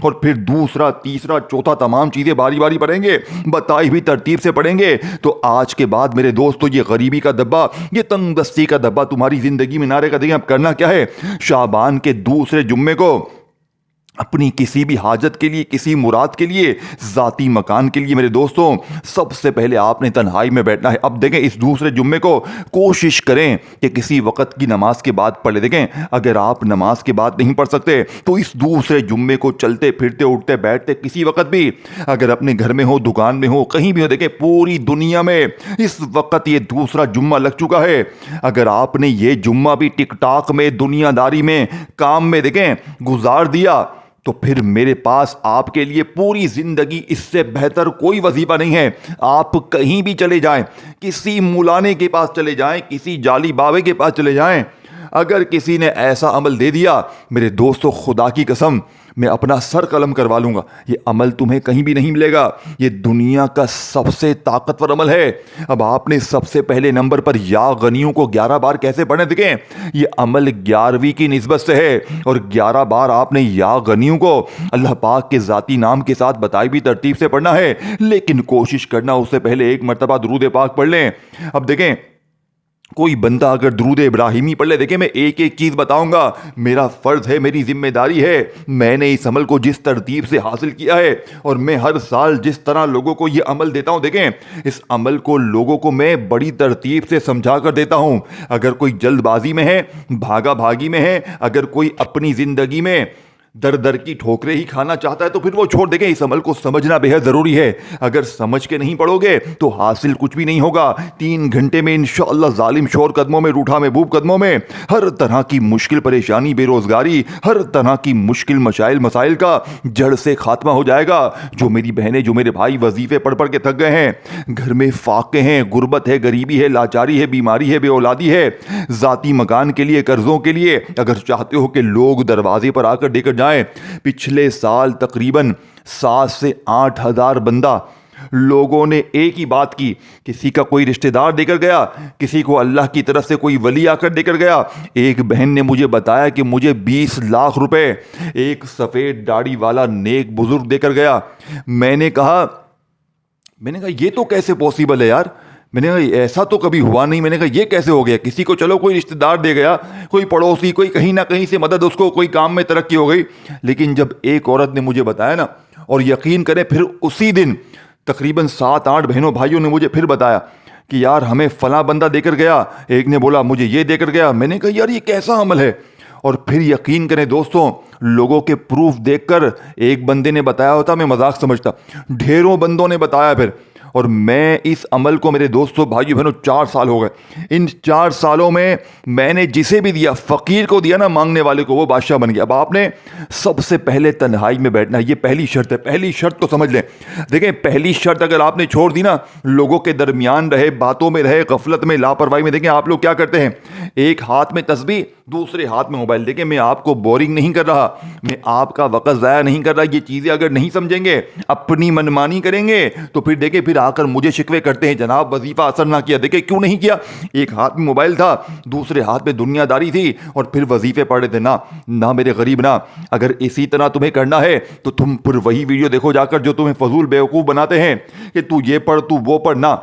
اور پھر دوسرا تیسرا چوتھا تمام چیزیں باری باری پڑھیں گے، بتائی ہوئی ترتیب سے پڑھیں گے، تو آج کے بعد میرے دوستو یہ غریبی کا دبا، یہ تنگ دستی کا دبا تمہاری زندگی میں نہ رہے گا۔ دیکھیں اب کرنا کیا ہے، شعبان کے دوسرے جمعے کو اپنی کسی بھی حاجت کے لیے، کسی مراد کے لیے، ذاتی مکان کے لیے میرے دوستوں، سب سے پہلے آپ نے تنہائی میں بیٹھنا ہے۔ اب دیکھیں اس دوسرے جمعے کو کوشش کریں کہ کسی وقت کی نماز کے بعد پڑھ لیں۔ دیکھیں اگر آپ نماز کے بعد نہیں پڑھ سکتے تو اس دوسرے جمعے کو چلتے پھرتے اٹھتے بیٹھتے کسی وقت بھی، اگر اپنے گھر میں ہو، دکان میں ہو، کہیں بھی ہو، دیکھیں پوری دنیا میں اس وقت یہ دوسرا جمعہ لگ چکا ہے۔ اگر آپ نے یہ جمعہ بھی ٹک ٹاک میں، دنیا داری میں، کام میں دیکھیں گزار دیا تو پھر میرے پاس آپ کے لیے پوری زندگی اس سے بہتر کوئی وظیفہ نہیں ہے۔ آپ کہیں بھی چلے جائیں، کسی مولانے کے پاس چلے جائیں، کسی جعلی بابے کے پاس چلے جائیں، اگر کسی نے ایسا عمل دے دیا میرے دوستو، خدا کی قسم میں اپنا سر قلم کروا لوں گا، یہ عمل تمہیں کہیں بھی نہیں ملے گا۔ یہ دنیا کا سب سے طاقتور عمل ہے۔ اب آپ نے سب سے پہلے نمبر پر یا غنیوں کو 11 بار کیسے پڑھنے، دیکھیں یہ عمل 11ویں کی نسبت سے ہے، اور 11 بار آپ نے یا غنیوں کو اللہ پاک کے ذاتی نام کے ساتھ بتائی بھی ترتیب سے پڑھنا ہے، لیکن کوشش کرنا اس سے پہلے ایک مرتبہ درود پاک پڑھ لیں۔ اب دیکھیں کوئی بندہ اگر درود ابراہیمی پڑھ لے، دیکھیں میں ایک ایک چیز بتاؤں گا، میرا فرض ہے، میری ذمہ داری ہے، میں نے اس عمل کو جس ترتیب سے حاصل کیا ہے اور میں ہر سال جس طرح لوگوں کو یہ عمل دیتا ہوں، دیکھیں اس عمل کو لوگوں کو میں بڑی ترتیب سے سمجھا کر دیتا ہوں۔ اگر کوئی جلد بازی میں ہے، بھاگا بھاگی میں ہے، اگر کوئی اپنی زندگی میں در در کی ٹھوکریں ہی کھانا چاہتا ہے تو پھر وہ چھوڑ دے گا۔ اس عمل کو سمجھنا بے حد ضروری ہے، اگر سمجھ کے نہیں پڑھو گے تو حاصل کچھ بھی نہیں ہوگا۔ 3 گھنٹے میں انشاءاللہ ظالم شور قدموں میں، روٹھا محبوب قدموں میں ہر طرح کی مشکل پریشانی، بے روزگاری، ہر طرح کی مشکل مسائل کا جڑ سے خاتمہ ہو جائے گا۔ جو میری بہنیں، جو میرے بھائی وظیفے پڑھ پڑھ کے تھک گئے ہیں، گھر میں فاقے ہیں، غربت ہے، غریبی ہے، لاچاری ہے، بیماری ہے، بے اولادی ہے، ذاتی مکان کے لیے، قرضوں کے لیے، اگر چاہتے ہو کہ لوگ دروازے پر آ کر دے کر جائیں، پچھلے سال تقریباً 7 سے 8 ہزار بندہ لوگوں نے ایک ہی بات کی، کسی کا کوئی رشتہ دار دے کر گیا، کسی کو اللہ کی طرف سے کوئی ولی آ کر دے کر گیا۔ ایک بہن نے مجھے بتایا کہ مجھے 20 لاکھ روپے ایک سفید داڑھی والا نیک بزرگ دے کر گیا۔ میں نے کہا یہ تو کیسے پاسبل ہے یار، میں نے کہا ایسا تو کبھی ہوا نہیں، میں نے کہا یہ کیسے ہو گیا؟ کسی کو چلو کوئی رشتہ دار دے گیا، کوئی پڑوسی، کوئی کہیں نہ کہیں سے مدد، اس کو کوئی کام میں ترقی ہو گئی، لیکن جب ایک عورت نے مجھے بتایا نا، اور یقین کریں پھر اسی دن تقریباً 7-8 بہنوں بھائیوں نے مجھے پھر بتایا کہ یار ہمیں فلاں بندہ دے کر گیا، ایک نے بولا مجھے یہ دے کر گیا۔ میں نے کہا یار یہ کیسا عمل ہے؟ اور پھر یقین کریں دوستوں، لوگوں کے پروف دیکھ کر ایک بندے نے بتایا ہوتا میں مذاق سمجھتا، ڈھیروں بندوں نے بتایا پھر، اور میں اس عمل کو میرے دوستوں بھائیو بہنوں 4 سال ہو گئے۔ ان 4 سالوں میں نے جسے بھی دیا، فقیر کو دیا نا، مانگنے والے کو، وہ بادشاہ بن گیا۔ اب آپ نے سب سے پہلے تنہائی میں بیٹھنا ہے، یہ پہلی شرط ہے۔ پہلی شرط کو سمجھ لیں، دیکھیں پہلی شرط اگر آپ نے چھوڑ دی نا، لوگوں کے درمیان رہے، باتوں میں رہے، غفلت میں، لاپرواہی میں، دیکھیں آپ لوگ کیا کرتے ہیں، ایک ہاتھ میں تسبیح، دوسرے ہاتھ میں موبائل۔ دیکھیں میں آپ کو بورنگ نہیں کر رہا، میں آپ کا وقت ضائع نہیں کر رہا، یہ چیزیں اگر نہیں سمجھیں گے، اپنی منمانی کریں گے تو پھر دیکھیں پھر آ کر مجھے شکوے کرتے ہیں جناب وظیفہ اثر نہ کیا۔ دیکھیں کیوں نہیں کیا، ایک ہاتھ میں موبائل تھا، دوسرے ہاتھ میں دنیا داری تھی، اور پھر وظیفے پڑھ رہے تھے۔ نہ میرے غریب نہ، اگر اسی طرح تمہیں کرنا ہے تو تم پھر وہی ویڈیو دیکھو جا کر جو تمہیں فضول بیوقوف بناتے ہیں کہ تو یہ پڑھ، تو وہ پڑھ۔ نہ،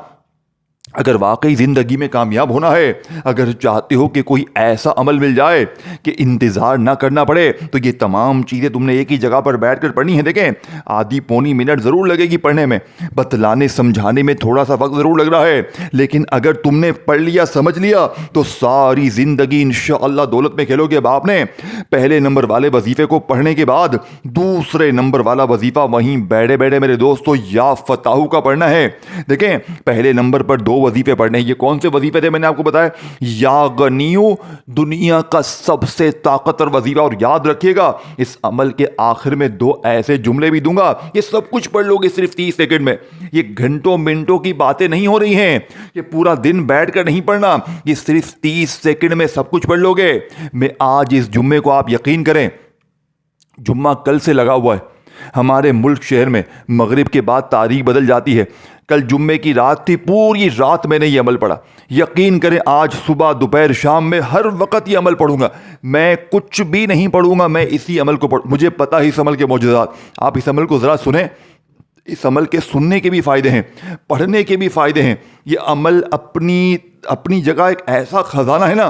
اگر واقعی زندگی میں کامیاب ہونا ہے، اگر چاہتے ہو کہ کوئی ایسا عمل مل جائے کہ انتظار نہ کرنا پڑے، تو یہ تمام چیزیں تم نے ایک ہی جگہ پر بیٹھ کر پڑھنی ہیں۔ دیکھیں آدھی پونی منٹ ضرور لگے گی پڑھنے میں، بتلانے سمجھانے میں تھوڑا سا وقت ضرور لگ رہا ہے، لیکن اگر تم نے پڑھ لیا، سمجھ لیا، تو ساری زندگی انشاءاللہ دولت میں کھیلو گے۔ اب آپ نے پہلے نمبر والے وظیفے کو پڑھنے کے بعد دوسرے نمبر والا وظیفہ وہیں بیٹھے بیٹھے میرے دوستو یا فتاحو کا پڑھنا ہے۔ دیکھیں پہلے نمبر پر 2 وظیفے پڑھنے ہیں۔ یہ کون سے وظیفے تھے میں نے آپ کو بتایا؟ یا غنیو، دنیا کا سب سے طاقتور وظیفہ۔ اور یاد رکھیے گا اس عمل کے آخر میں 2 ایسے جملے بھی دوں گا، یہ سب کچھ پڑھ لو گے صرف 30 سیکنڈ میں۔ یہ گھنٹوں منٹوں کی باتیں نہیں ہو رہی ہیں، یہ پورا دن بیٹھ کر نہیں پڑھنا، یہ صرف 30 سیکنڈ میں سب کچھ پڑھ لو گے۔ میں آج اس جمعے کو، آپ یقین کریں جمعہ کل سے لگا ہوا ہے، ہمارے ملک شہر میں مغرب کے بعد تاریخ بدل جاتی ہے، کل جمعے کی رات تھی، پوری رات میں نے یہ عمل پڑھا. یقین کریں آج صبح دوپہر شام میں ہر وقت یہ عمل پڑھوں گا. میں کچھ بھی نہیں پڑھوں گا، میں اسی عمل کو مجھے پتہ ہے اس عمل کے معجزات. آپ اس عمل کو ذرا سنیں. اس عمل کے سننے کے بھی فائدے ہیں، پڑھنے کے بھی فائدے ہیں. یہ عمل اپنی جگہ ایک ایسا خزانہ ہے نا.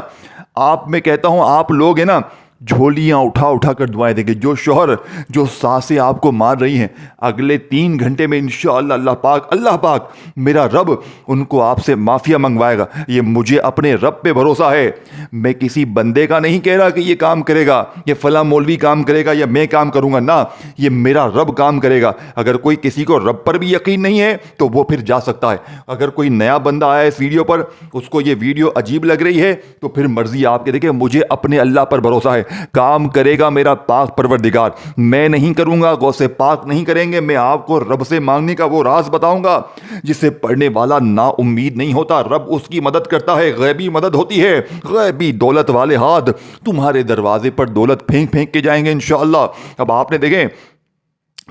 آپ میں کہتا ہوں آپ لوگ ہیں نا جھولیاں اٹھا اٹھا کر دعائیں دیں گے. جو شوہر جو سانسیں آپ کو مار رہی ہیں، اگلے 3 گھنٹے میں انشاءاللہ اللہ پاک میرا رب ان کو آپ سے معافیہ منگوائے گا. یہ مجھے اپنے رب پہ بھروسہ ہے. میں کسی بندے کا نہیں کہہ رہا کہ یہ کام کرے گا، یہ فلاں مولوی کام کرے گا یا میں کام کروں گا. نہ، یہ میرا رب کام کرے گا. اگر کوئی کسی کو رب پر بھی یقین نہیں ہے تو وہ پھر جا سکتا ہے. اگر کوئی نیا بندہ آیا اس ویڈیو پر، اس کو یہ ویڈیو عجیب لگ رہی ہے تو پھر مرضی آپ کے. دیکھیں مجھے اپنے اللہ پر بھروسہ ہے، کام کرے گا میرا پاک پروردگار. میں نہیں کروں گا، غوث پاک نہیں کریں گے. میں آپ کو رب سے مانگنے کا وہ راز بتاؤں گا جسے پڑھنے والا نا امید نہیں ہوتا. رب اس کی مدد کرتا ہے، غیبی مدد ہوتی ہے. غیبی دولت والے ہاتھ تمہارے دروازے پر دولت پھینک پھینک کے جائیں گے انشاءاللہ. اب آپ نے دیکھیں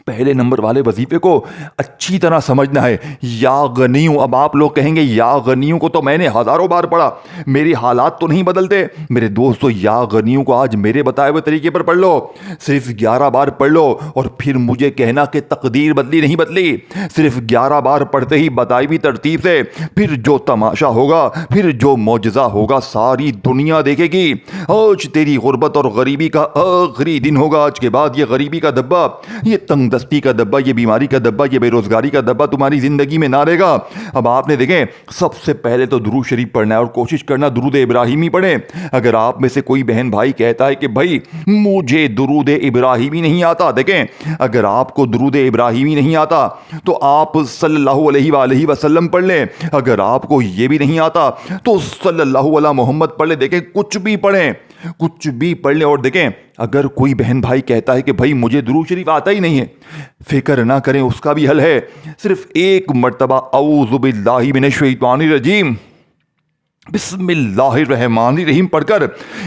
پہلے نمبر والے وظیفے کو اچھی طرح سمجھنا ہے. یا غنیوں. اب آپ لوگ کہیں گے یا غنیوں کو تو میں نے ہزاروں بار پڑھا، میری حالات تو نہیں بدلتے. میرے دوستو یا غنیوں کو آج میرے بتائے ہوئے طریقے پر پڑھ لو. صرف 11 بار پڑھ لو اور پھر مجھے کہنا کہ تقدیر بدلی نہیں بدلی. صرف 11 بار پڑھتے ہی بتائی ہوئی ترتیب سے پھر جو تماشا ہوگا، پھر جو معجزہ ہوگا ساری دنیا دیکھے گی. آج تیری غربت اور غریبی کا آخری دن ہوگا. آج کے بعد یہ غریبی کا دبا، یہ تنگ دستی کا دبا، یہ بیماری کا دبا، یہ بے روزگاری کا دبا تمہاری زندگی میں نہ رہے گا. اب آپ نے دیکھیں سب سے پہلے تو درود شریف پڑھنا ہے اور کوشش کرنا درود ابراہیمی پڑھیں. اگر آپ میں سے کوئی بہن بھائی کہتا ہے کہ بھائی مجھے درود ابراہیمی نہیں آتا، دیکھیں اگر آپ کو درود ابراہیمی نہیں آتا تو آپ صلی اللہ علیہ وآلہ وسلم پڑھ لیں. اگر آپ کو یہ بھی نہیں آتا تو صلی اللہ علیہ محمد پڑھ لیں. دیکھیں کچھ بھی پڑھیں، کچھ بھی پڑھ لیں. اور دیکھیں اگر کوئی بہن بھائی کہتا ہے کہ بھائی مجھے درود شریف آتا ہی نہیں ہے، فکر نہ کریں، اس کا بھی حل ہے. صرف ایک مرتبہ اعوذ باللہ من الشیطان الرجیم بسم اللہ الرحمن الرحیم پڑھ کر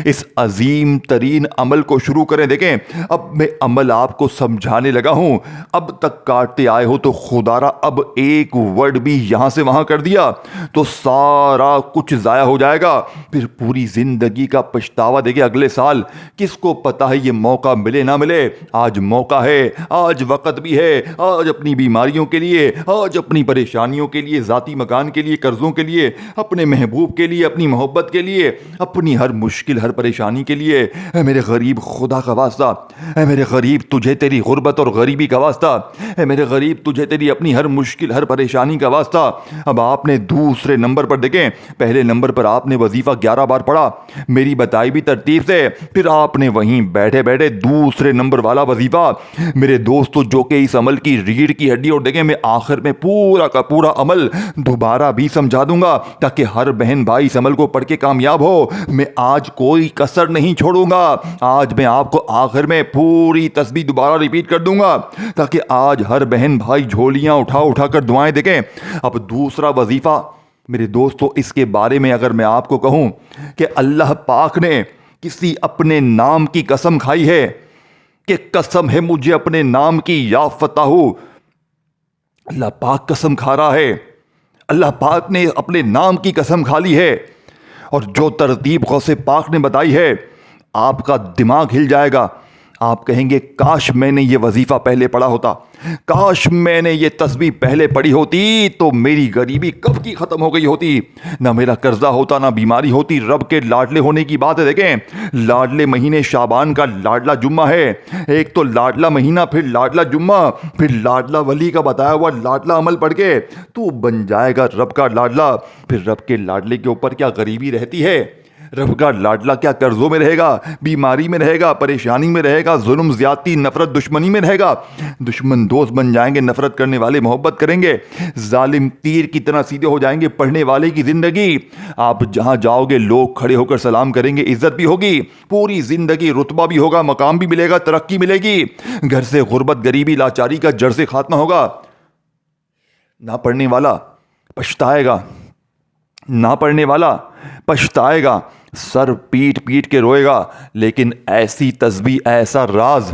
اس عظیم ترین عمل کو شروع کریں. دیکھیں اب میں عمل آپ کو سمجھانے لگا ہوں. اب تک کاٹتے آئے ہو تو خدا را اب ایک ورڈ بھی یہاں سے وہاں کر دیا تو سارا کچھ ضائع ہو جائے گا. پھر پوری زندگی کا پچھتاوا. دیکھیں اگلے سال کس کو پتا ہے یہ موقع ملے نہ ملے. آج موقع ہے، آج وقت بھی ہے. آج اپنی بیماریوں کے لیے، آج اپنی پریشانیوں کے لیے، ذاتی مکان کے لیے، قرضوں کے لیے، اپنے محبوب کے لیے، اپنی محبت کے لیے، اپنی ہر مشکل ہر پریشانی کے لیے. اے میرے غریب خدا کا واسطہ، اے میرے غریب تجھے تیری غربت اور غریبی کا واسطہ، اے میرے غریب تجھے تیری اپنی ہر مشکل ہر پریشانی کا واسطہ. اب آپ نے دوسرے نمبر پر دیکھیں پہلے نمبر پر آپ نے وظیفہ 11 بار پڑھا میری بتائی بھی ترتیب سے. پھر آپ نے وہیں بیٹھے بیٹھے دوسرے نمبر والا وظیفہ میرے دوستو جو کہ اس عمل کی ریڑھ کی ہڈی. اور دیکھیں میں آخر میں پورا کا پورا عمل دوبارہ بھی سمجھا دوں گا تاکہ ہر بہن بھائی اس عمل کو پڑھ کے کامیاب ہو. میں آج کوئی کسر نہیں چھوڑوں گا. آج میں آپ کو آخر میں پوری تسبیح دوبارہ ریپیٹ کر دوں گا تاکہ آج ہر بہن بھائی جھولیاں اٹھا اٹھا کر دعائیں دیکھیں. اب دوسرا وظیفہ میرے دوستو اس کے بارے میں اگر میں آپ کو کہوں کہ اللہ پاک نے کسی اپنے نام کی قسم کھائی ہے کہ قسم ہے مجھے اپنے نام کی یا فتح. اللہ پاک قسم کھا رہا ہے، اللہ پاک نے اپنے نام کی قسم کھا لی ہے. اور جو ترتیب غوث پاک نے بتائی ہے آپ کا دماغ ہل جائے گا. آپ کہیں گے کاش میں نے یہ وظیفہ پہلے پڑھا ہوتا، کاش میں نے یہ تسبیح پہلے پڑھی ہوتی تو میری غریبی کب کی ختم ہو گئی ہوتی، نہ میرا قرضہ ہوتا، نہ بیماری ہوتی. رب کے لاڈلے ہونے کی بات ہے. دیکھیں لاڈلے مہینے شعبان کا لاڈلا جمعہ ہے. ایک تو لاڈلا مہینہ، پھر لاڈلا جمعہ، پھر لاڈلا ولی کا بتایا ہوا لاڈلا عمل پڑھ کے تو بن جائے گا رب کا لاڈلا. پھر رب کے لاڈلے کے اوپر کیا غریبی رہتی ہے، رب کا لاڈلا کیا قرضوں میں رہے گا، بیماری میں رہے گا، پریشانی میں رہے گا، ظلم زیادتی نفرت دشمنی میں رہے گا. دشمن دوست بن جائیں گے، نفرت کرنے والے محبت کریں گے، ظالم تیر کی طرح سیدھے ہو جائیں گے. پڑھنے والے کی زندگی آپ جہاں جاؤ گے لوگ کھڑے ہو کر سلام کریں گے، عزت بھی ہوگی، پوری زندگی رتبہ بھی ہوگا، مقام بھی ملے گا، ترقی ملے گی. گھر سے غربت غریبی لاچاری کا جڑ سے خاتمہ ہوگا. نہ پڑھنے والا پچھتائے گا، نہ پڑھنے والا پچھتائے گا، سر پیٹ پیٹ کے روئے گا. لیکن ایسی تسبیح، ایسا راز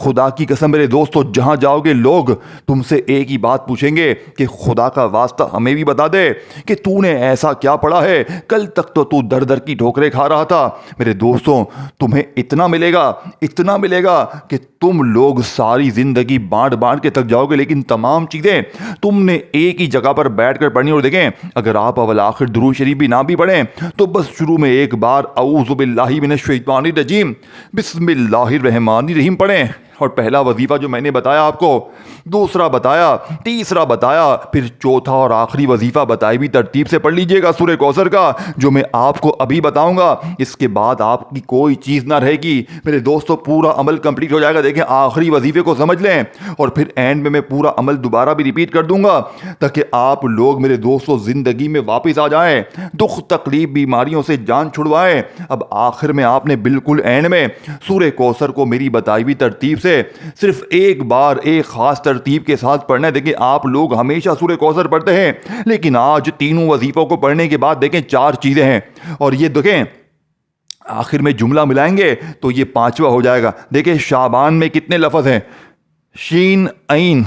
خدا کی قسم میرے دوستو، جہاں جاؤ گے لوگ تم سے ایک ہی بات پوچھیں گے کہ خدا کا واسطہ ہمیں بھی بتا دے کہ تو نے ایسا کیا پڑھا ہے، کل تک تو در در کی ٹھوکریں کھا رہا تھا۔ میرے دوستوں، تمہیں اتنا ملے گا کہ تم لوگ ساری زندگی بانٹ بانٹ کے تک جاؤ گے، لیکن تمام چیزیں تم نے ایک ہی جگہ پر بیٹھ کر پڑھنی۔ اور دیکھیں، اگر آپ اول آخر درود شریف بھی نہ بھی پڑھیں تو بس شروع میں ایک بار اعوذ باللہ من الشیطان الرجیم بسم اللہ الرحمن الرحیم پڑھیں، اور پہلا وظیفہ جو میں نے بتایا آپ کو، دوسرا بتایا، تیسرا بتایا، پھر چوتھا اور آخری وظیفہ بتائی بھی ترتیب سے پڑھ لیجئے گا سورہ کوثر کا، جو میں آپ کو ابھی بتاؤں گا۔ اس کے بعد آپ کی کوئی چیز نہ رہے گی میرے دوستو، پورا عمل کمپلیٹ ہو جائے گا۔ دیکھیں، آخری وظیفے کو سمجھ لیں اور پھر اینڈ میں پورا عمل دوبارہ بھی ریپیٹ کر دوں گا تاکہ آپ لوگ میرے دوستو زندگی میں واپس آ جائیں، دکھ تکلیف بیماریوں سے جان چھڑوائیں۔ اب آخر میں آپ نے بالکل اینڈ میں سورہ کوثر کو میری بتائی ہوئی ترتیب سے صرف ایک بار ایک خاص ترتیب کے ساتھ پڑھنا ہے۔ دیکھیں، آپ لوگ ہمیشہ سورہ کوثر پڑھتے ہیں، لیکن آج تینوں وظیفوں کو پڑھنے کے بعد دیکھیں 4 چیزیں ہیں، اور یہ دیکھیں آخر میں جملہ ملائیں گے تو یہ 5واں ہو جائے گا۔ دیکھیں، شعبان میں کتنے لفظ ہیں؟ شین، عین،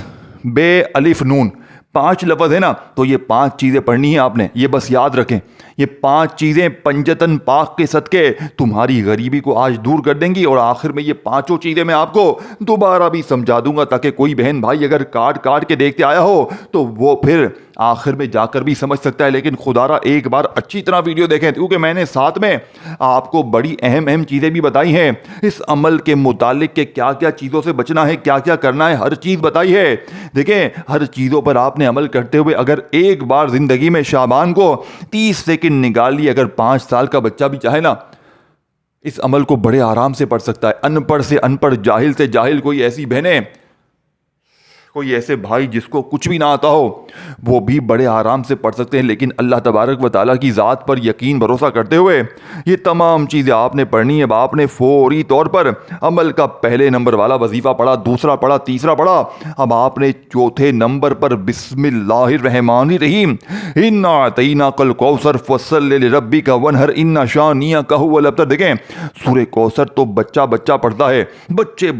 بے، الف، نون، 5 لفظ ہے نا، تو یہ 5 چیزیں پڑھنی ہیں آپ نے، یہ بس یاد رکھیں۔ یہ 5 چیزیں پنجتن پاک کے صدقے تمہاری غریبی کو آج دور کر دیں گی، اور آخر میں یہ 5 چیزیں میں آپ کو دوبارہ بھی سمجھا دوں گا تاکہ کوئی بہن بھائی اگر کاٹ کے دیکھتے آیا ہو تو وہ پھر آخر میں جا کر بھی سمجھ سکتا ہے۔ لیکن خدا را ایک بار اچھی طرح ویڈیو دیکھیں، کیونکہ میں نے ساتھ میں آپ کو بڑی اہم چیزیں بھی بتائی ہیں اس عمل کے متعلق کہ کیا کیا چیزوں سے بچنا ہے، کیا کیا کرنا ہے، ہر چیز بتائی ہے۔ دیکھیں، ہر چیزوں پر آپ نے عمل کرتے ہوئے اگر ایک بار زندگی میں شعبان کو 30 سیکنڈ نکال لی، اگر 5 سال کا بچہ بھی چاہے نا اس عمل کو بڑے آرام سے پڑھ سکتا ہے۔ ان پڑھ سے ان پڑھ، جاہل سے جاہل، کوئی ایسی بہنیں، کوئی ایسے بھائی جس کو کچھ بھی نہ آتا ہو، وہ بھی بڑے آرام سے پڑھ سکتے ہیں۔ لیکن اللہ تبارک و تعالیٰ کی ذات پر یقین بھروسہ کرتے ہوئے یہ تمام چیزیں آپ نے پڑھنی ہے۔ اب آپ نے فوری طور پر عمل کا پہلے نمبر والا وظیفہ پڑھا، دوسرا پڑھا، تیسرا پڑھا، اب آپ نے چوتھے نمبر پر بسم اللہ الرحمن الرحیم انا اعطیناک الکوثر فصل لربک وانحر ان شانئک هو الابتر۔ دیکھیں، سورہ کوثر تو بچہ پڑھتا ہے،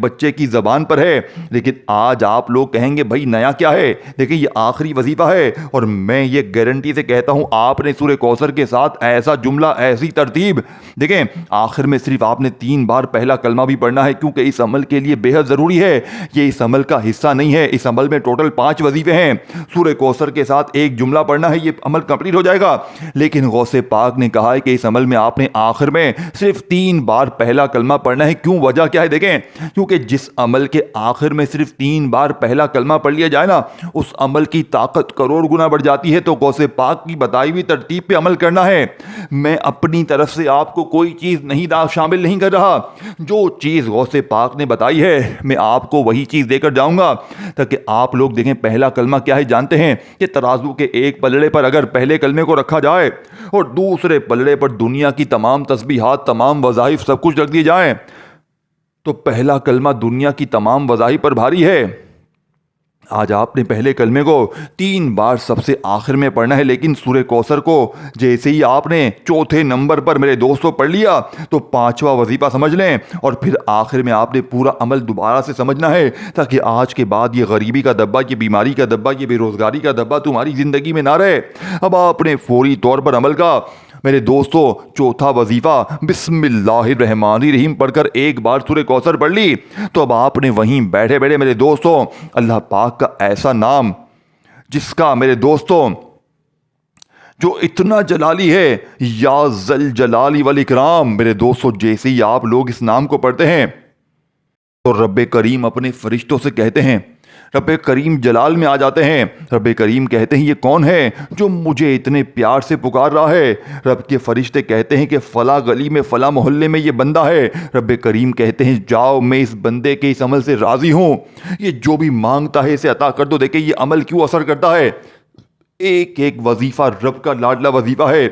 بچے کی زبان پر ہے، لیکن آج آپ لوگ کہیں گے بھائی نیا کیا ہے؟ دیکھیں، یہ آخری وظیفہ ہے، اور میں یہ گارنٹی سے کہتا ہوں آپ نے سورہ کوثر کے ساتھ ایسا جملہ، ایسی ترتیب، دیکھیں آخر میں صرف آپ نے 3 بار پہلا کلمہ بھی پڑھنا ہے، کیونکہ اس عمل کے لیے بے حد ضروری ہے۔ یہ اس عمل کا حصہ نہیں ہے، اس عمل میں ٹوٹل 5 وظیفے ہیں۔ سورہ کوثر کے ساتھ ایک جملہ پڑھنا ہے، یہ عمل کمپلیٹ ہو جائے گا۔ لیکن غوث پاک نے کہا ہے کہ اس عمل میں آپ نے آخر میں صرف 3 بار پہلا کلمہ پڑھنا ہے۔ کیوں؟ وجہ کیا ہے؟ دیکھیں، کیونکہ جس عمل کے آخر میں صرف 3 بار پہلا کلمہ پڑھ لیا جائے نا، اس عمل کی طاقت کروڑ گنا بڑھ جاتی ہے۔ تو غوث پاک کی بتائی ہوئی ترتیب پہ عمل کرنا ہے۔ میں اپنی طرف سے آپ کو کوئی چیز شامل نہیں کر رہا، جو چیز غوث پاک نے بتائی ہے میں آپ کو وہی چیز دے کر جاؤں گا تاکہ آپ لوگ دیکھیں۔ پہلا کلمہ کیا ہے جانتے ہیں؟ کہ ترازو کے ایک پلڑے پر اگر پہلے کلمے کو رکھا جائے اور دوسرے پلڑے پر دنیا کی تمام تسبیحات، تمام وظائف، سب کچھ رکھ دیے جائیں تو پہلا کلمہ دنیا کی تمام وظائف پر بھاری ہے۔ آج آپ نے پہلے کلمے کو 3 بار سب سے آخر میں پڑھنا ہے، لیکن سورہ کوثر کو جیسے ہی آپ نے چوتھے نمبر پر میرے دوستوں پڑھ لیا تو 5واں وظیفہ سمجھ لیں، اور پھر آخر میں آپ نے پورا عمل دوبارہ سے سمجھنا ہے تاکہ آج کے بعد یہ غریبی کا دبا، یہ بیماری کا دبا، یہ بے روزگاری کا دبا تمہاری زندگی میں نہ رہے۔ اب آپ نے فوری طور پر عمل کا میرے دوستو چوتھا وظیفہ بسم اللہ الرحمن الرحیم پڑھ کر ایک بار سورہ کوثر پڑھ لی تو اب آپ نے وہیں بیٹھے بیٹھے میرے دوستو اللہ پاک کا ایسا نام جس کا میرے دوستو جو اتنا جلالی ہے، یا ذل جلال والاکرام، میرے دوستو جیسے ہی آپ لوگ اس نام کو پڑھتے ہیں تو رب کریم اپنے فرشتوں سے کہتے ہیں، رب کریم جلال میں آ جاتے ہیں۔ رب کریم کہتے ہیں یہ کون ہے جو مجھے اتنے پیار سے پکار رہا ہے؟ رب کے فرشتے کہتے ہیں کہ فلاں گلی میں فلاں محلے میں یہ بندہ ہے۔ رب کریم کہتے ہیں جاؤ، میں اس بندے کے اس عمل سے راضی ہوں، یہ جو بھی مانگتا ہے اسے عطا کر دو۔ دیکھیں یہ عمل کیوں اثر کرتا ہے، ایک ایک وظیفہ رب کا لاڈلا وظیفہ ہے.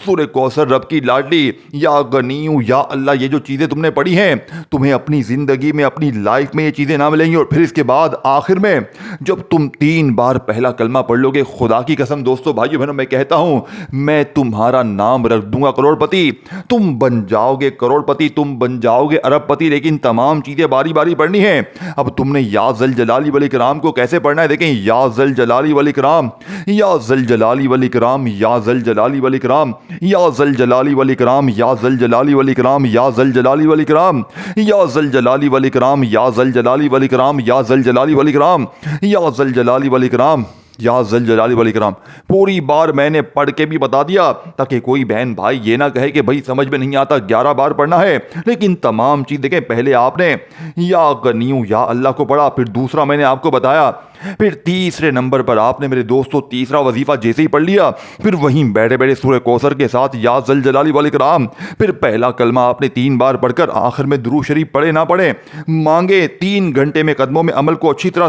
سورہ کوثر رب کی لاڈلی. یا غنیو یا اللہ، یہ جو چیزیں تم نے پڑھی ہیں تمہیں اپنی زندگی میں اپنی لائف میں یہ چیزیں نہ ملیں گی. اور پھر اس کے بعد آخر میں جب تم 3 بار پہلا کلمہ پڑھ لو گے، خدا کی قسم دوستو بھائیو بہنوں میں کہتا ہوں، میں تمہارا نام رکھ دوں گا کروڑ پتی. تم بن جاؤ گے کروڑ پتی، تم بن جاؤ گے ارب پتی، لیکن تمام چیزیں باری باری پڑھنی ہیں. اب تم نے یا ذل جلالی والاکرام کو کیسے پڑھنا ہے؟ دیکھیں، یا ذل جلالی والاکرام، یا ذل جلالی والاکرام، یا ذل جلالی والاکرام، یا ذل جلالی والاکرام، یا ذل جلالی والاکرام، یا ذل جلالی والاکرام، یا ذل جلالی والاکرام، یا ذل جلالی والاکرام، یا ذل جلالی والاکرام، یا ذل جلالی والاکرام، یا ذل جلالی والاکرام. پوری بار میں نے پڑھ کے بھی بتا دیا تاکہ کوئی بہن بھائی یہ نہ کہے کہ بھائی سمجھ میں نہیں آتا، 11 بار پڑھنا ہے. لیکن تمام چیز دیکھیں، پہلے آپ نے یا غنیو یا اللہ کو پڑھا، پھر دوسرا میں نے آپ کو بتایا، پھر تیسرے نمبر پر آپ نے میرے دوستو تیسرا وظیفہ جیسے ہی پڑھ لیا، پھر وہیں بیٹھے بیٹھے سورہ کوثر کے ساتھ یا ذل جلالی والاکرام، پھر پہلا کلمہ آپ نے 3 بار پڑھ کر آخر میں درود شریف پڑھے نہ پڑھے، مانگے 3 گھنٹے میں قدموں میں عمل کو اچھی طرح